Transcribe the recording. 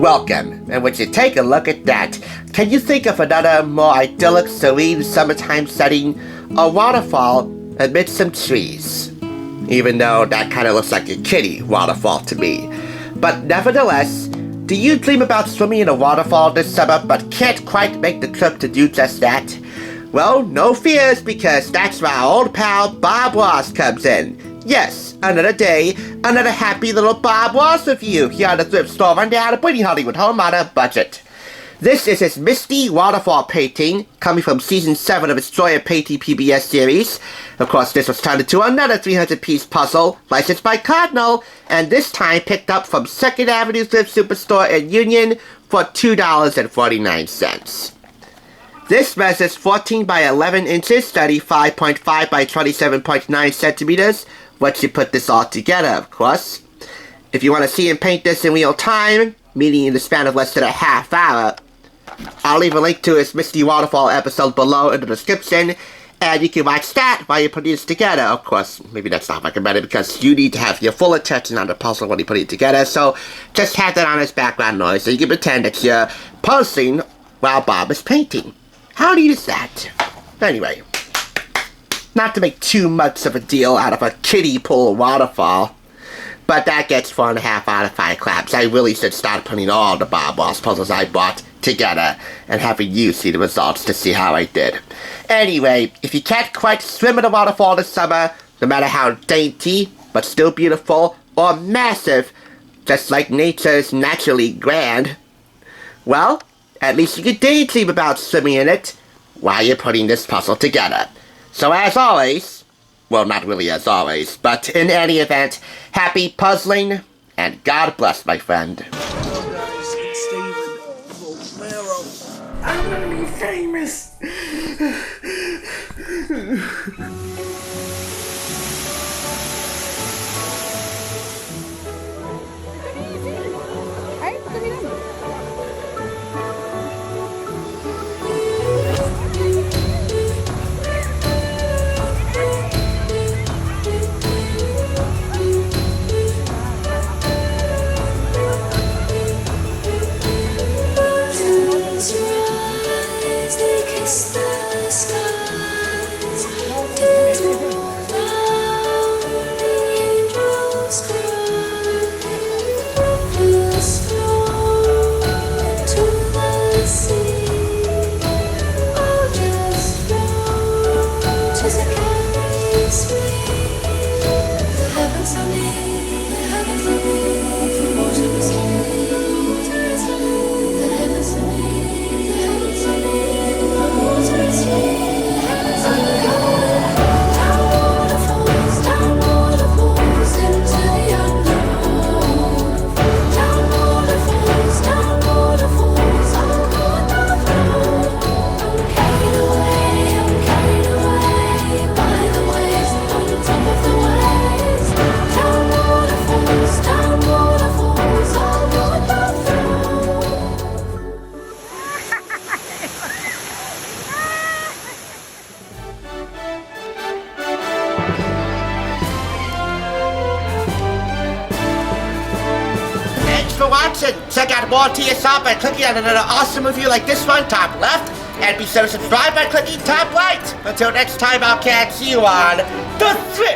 welcome. And would you take a look at that? Can you think of another more idyllic, serene summertime setting? A waterfall amidst some trees. Even though that kind of looks like a kiddie waterfall to me. But nevertheless, do you dream about swimming in a waterfall this summer but can't quite make the trip to do just that? Well, no fears, because that's where our old pal Bob Ross comes in. Yes, another day, another happy little Bob Ross review here on the Thrift Store Rundown, bringing Hollywood home on a budget. This is his Misty waterfall painting, coming from Season 7 of his Joy of Painting PBS series. Of course, this was turned into another 300-piece puzzle, licensed by Cardinal, and this time picked up from 2nd Avenue Thrift Superstore in Union for $2.49. This measures 14 by 11 inches, 35.5 by 27.9 centimeters, once you put this all together, of course. If you want to see him paint this in real time, meaning in the span of less than a half hour, I'll leave a link to his Misty Waterfall episode below in the description, and you can watch that while you're putting this together. Of course, maybe that's not recommended because you need to have your full attention on the puzzle when you put it together, so just have that on as background noise so you can pretend that you're puzzling while Bob is painting. How neat is that? Anyway, not to make too much of a deal out of a kiddie pool waterfall, but that gets 4.5 out of 5 claps. I really should start putting all the Bob Ross puzzles I bought together and having you see the results to see how I did. Anyway, if you can't quite swim in a waterfall this summer, no matter how dainty, but still beautiful, or massive, just like nature is naturally grand, well, at least you can daydream about swimming in it while you're putting this puzzle together. So as always, well, not really as always, but in any event, happy puzzling, and God bless, my friend. I'm gonna be famous. For watching. Check out more TSR by clicking on another awesome review like this one, top left, and be sure to subscribe by clicking top right. Until next time, I'll catch you on the Thrift